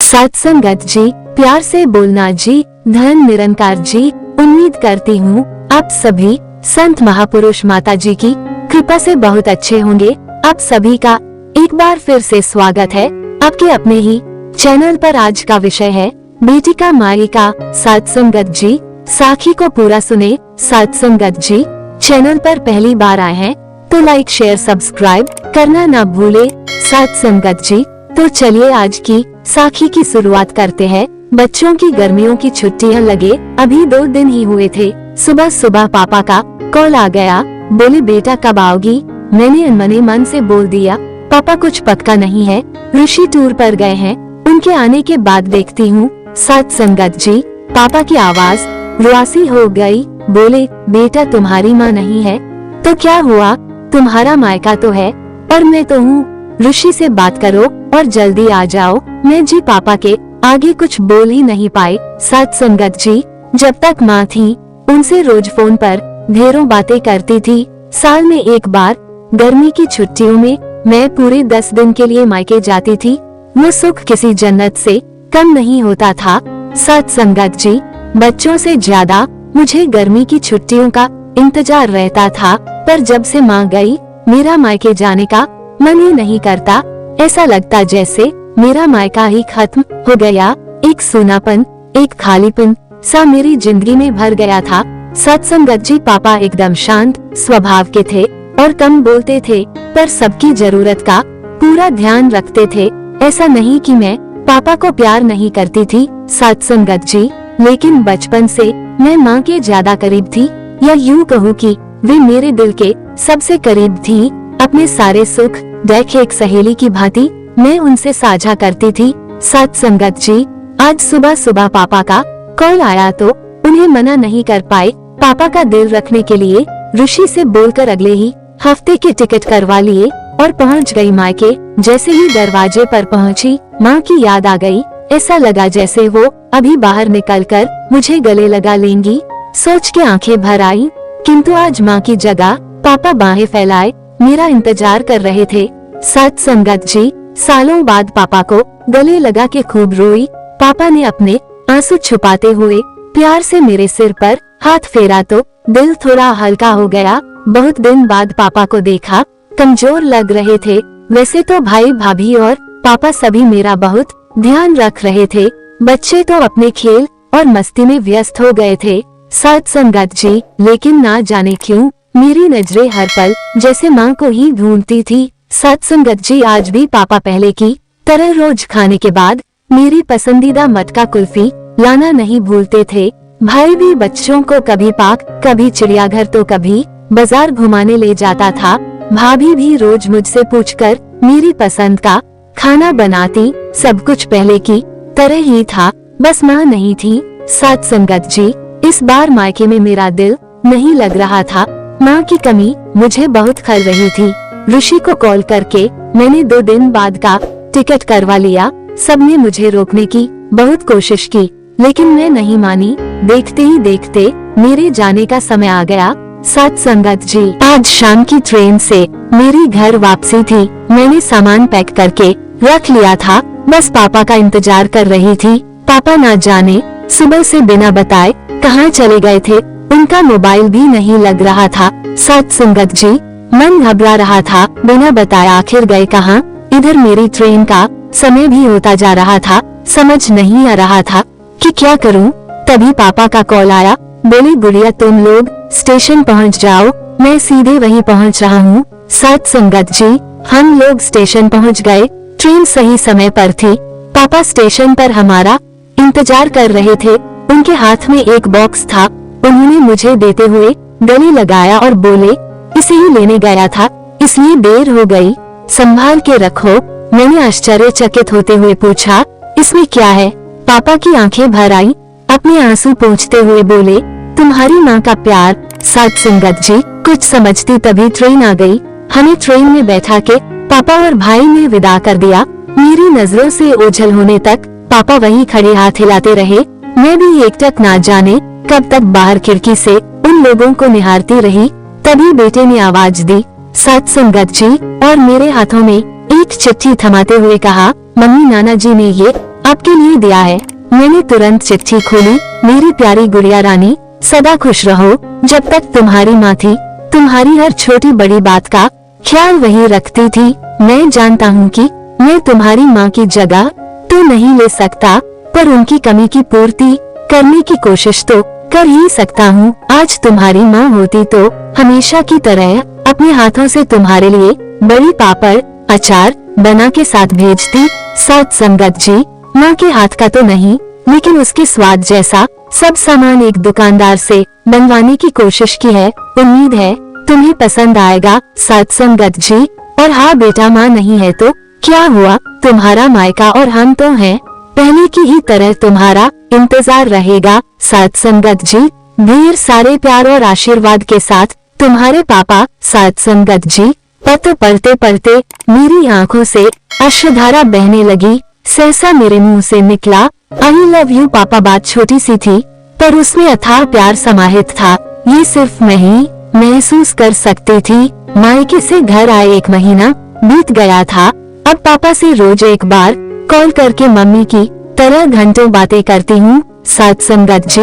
सत्संगत जी, प्यार से बोलना जी, धन निरंकार जी। उम्मीद करती हूँ आप सभी संत महापुरुष माता जी की कृपा से बहुत अच्छे होंगे। आप सभी का एक बार फिर से स्वागत है आपके अपने ही चैनल पर। आज का विषय है बेटी का माई का। सत्संगत जी, साखी को पूरा सुने। सत्संगत जी, चैनल पर पहली बार आए हैं तो लाइक शेयर सब्सक्राइब करना ना भूले। सत्संगत जी, तो चलिए आज की साखी की शुरुआत करते हैं। बच्चों की गर्मियों की छुट्टियां लगे अभी 2 दिन ही हुए थे। सुबह सुबह पापा का कॉल आ गया, बोले बेटा कब आओगी। मैंने अनमने मन से बोल दिया पापा कुछ पक्का नहीं है, ऋषि टूर पर गए हैं, उनके आने के बाद देखती हूँ। सत्संगत जी, पापा की आवाज रुआसी हो गई। बोले बेटा तुम्हारी माँ नहीं है तो क्या हुआ, तुम्हारा मायका तो है और मैं तो हूँ। ऋषि से बात करो और जल्दी आ जाओ। मैं जी पापा के आगे कुछ बोल ही नहीं पाए। सत्संगत जी, जब तक माँ थी उनसे रोज फोन पर ढेरों बातें करती थी। साल में एक बार गर्मी की छुट्टियों में मैं पूरे 10 दिन के लिए मायके जाती थी। वो सुख किसी जन्नत से कम नहीं होता था। सत्संगत जी, बच्चों से ज्यादा मुझे गर्मी की छुट्टियों का इंतजार रहता था, पर जब से माँ गई मेरा मायके जाने का मन ही नहीं करता। ऐसा लगता जैसे मेरा मायका ही खत्म हो गया। एक सूनापन, एक खालीपन सा मेरी जिंदगी में भर गया था। सत्संगत जी, पापा एकदम शांत स्वभाव के थे और कम बोलते थे, पर सबकी जरूरत का पूरा ध्यान रखते थे। ऐसा नहीं कि मैं पापा को प्यार नहीं करती थी सत्संगत जी, लेकिन बचपन से मैं माँ के ज्यादा करीब थी, या यूँ कहूँ कि वे मेरे दिल के सबसे करीब थी। अपने सारे सुख दुख एक सहेली की भांति मैं उनसे साझा करती थी। सत्संगत जी, आज सुबह सुबह पापा का कॉल आया तो उन्हें मना नहीं कर पाए। पापा का दिल रखने के लिए ऋषि से बोलकर अगले ही हफ्ते की टिकट करवा लिए और पहुंच गई मायके। जैसे ही दरवाजे पर पहुंची माँ की याद आ गई। ऐसा लगा जैसे वो अभी बाहर निकलकर मुझे गले लगा लेंगी। सोच के आंखें भर आई, किंतु आज माँ की जगह पापा बाहें फैलाए मेरा इंतजार कर रहे थे। सत्संगत जी, सालों बाद पापा को गले लगा के खूब रोई। पापा ने अपने आंसू छुपाते हुए प्यार से मेरे सिर पर हाथ फेरा तो दिल थोड़ा हल्का हो गया। बहुत दिन बाद पापा को देखा, कमजोर लग रहे थे। वैसे तो भाई भाभी और पापा सभी मेरा बहुत ध्यान रख रहे थे, बच्चे तो अपने खेल और मस्ती में व्यस्त हो गए थे। सत्संगत जी, लेकिन ना जाने क्यों मेरी नजरें हर पल जैसे माँ को ही ढूंढती थी। सत्संगत जी, आज भी पापा पहले की तरह रोज खाने के बाद मेरी पसंदीदा मटका कुल्फी लाना नहीं भूलते थे। भाई भी बच्चों को कभी पार्क, कभी चिड़ियाघर तो कभी बाजार घुमाने ले जाता था। भाभी भी रोज मुझसे पूछकर मेरी पसंद का खाना बनाती। सब कुछ पहले की तरह ही था, बस माँ नहीं थी। सत्संगत जी, इस बार मायके में मेरा दिल नहीं लग रहा था। माँ की कमी मुझे बहुत खल रही थी। ऋषि को कॉल करके मैंने 2 दिन बाद का टिकट करवा लिया। सबने मुझे रोकने की बहुत कोशिश की, लेकिन मैं नहीं मानी। देखते ही देखते मेरे जाने का समय आ गया। सत्संगत जी, आज शाम की ट्रेन से मेरी घर वापसी थी। मैंने सामान पैक करके रख लिया था, बस पापा का इंतजार कर रही थी। पापा ना जाने सुबह से बिना बताए कहाँ चले गए थे। उनका मोबाइल भी नहीं लग रहा था। सत्संगत जी, मन घबरा रहा था, बिना बताए आखिर गए कहाँ। इधर मेरी ट्रेन का समय भी होता जा रहा था। समझ नहीं आ रहा था कि क्या करूं। तभी पापा का कॉल आया, बोले गुड़िया तुम लोग स्टेशन पहुंच जाओ, मैं सीधे वहीं पहुंच रहा हूं। सत्संगत जी, हम लोग स्टेशन पहुंच गए। ट्रेन सही समय पर थी। पापा स्टेशन पर हमारा इंतजार कर रहे थे। उनके हाथ में एक बॉक्स था। उन्होंने मुझे देते हुए गले लगाया और बोले इसे ही लेने गया था, इसलिए देर हो गई, संभाल के रखो। मैंने आश्चर्यचकित होते हुए पूछा इसमें क्या है। पापा की आंखें भर आई, अपने आंसू पोंछते हुए बोले तुम्हारी माँ का प्यार। सत्संगत जी, कुछ समझती तभी ट्रेन आ गई। हमें ट्रेन में बैठा के पापा और भाई ने विदा कर दिया। मेरी नजरों से ओझल होने तक पापा वहीं खड़े हाथ हिलाते रहे। मैं भी एकटक ना जाने कब तक बाहर खिड़की से उन लोगों को निहारती रही। तभी बेटे ने आवाज दी सत्संगत जी, और मेरे हाथों में एक चिट्ठी थमाते हुए कहा मम्मी नाना जी ने ये आपके लिए दिया है। मैंने तुरंत चिट्ठी खोली। मेरी प्यारी गुड़िया रानी, सदा खुश रहो। जब तक तुम्हारी माँ थी, तुम्हारी हर छोटी बड़ी बात का ख्याल वही रखती थी। मैं जानता हूँ कि मैं तुम्हारी माँ की जगह तो नहीं ले सकता, पर उनकी कमी की पूर्ति करने की कोशिश तो कर ही सकता हूँ। आज तुम्हारी माँ होती तो हमेशा की तरह अपने हाथों से तुम्हारे लिए बड़ी पापड़ अचार बना के साथ भेजती। साथ संगत जी, माँ के हाथ का तो नहीं, लेकिन उसके स्वाद जैसा सब सामान एक दुकानदार से बनवाने की कोशिश की है। उम्मीद है तुम्हें पसंद आएगा। साथ संगत जी, और हाँ बेटा, माँ नहीं है तो क्या हुआ, तुम्हारा मायका और हम तो हैं। पहले की ही तरह तुम्हारा इंतजार रहेगा। साथ संगत जी, ढेर सारे प्यार और आशीर्वाद के साथ तुम्हारे पापा। साथ संगत जी, पत्र पढ़ते पढ़ते मेरी आंखों से अश्रुधारा बहने लगी। सहसा मेरे मुंह से निकला, आई लव यू पापा। बात छोटी सी थी, पर उसमें अथाह प्यार समाहित था। ये सिर्फ मैं ही महसूस कर सकती थी। मायके से घर आए 1 महीना बीत गया था। अब पापा से रोज एक बार कॉल करके मम्मी की तरह घंटों बातें करती हूँ। साथ संगत जी,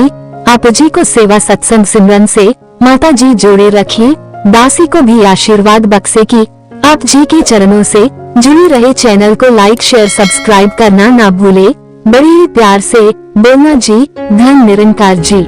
आप जी को सेवा सत्संग सिमरन से माता जी जोड़े रखिए। दासी को भी आशीर्वाद बख्शे कि आप जी के चरणों से जुड़ी रहे। चैनल को लाइक शेयर सब्सक्राइब करना ना भूले। बड़े ही प्यार से बोलना जी। धन निरंकार जी।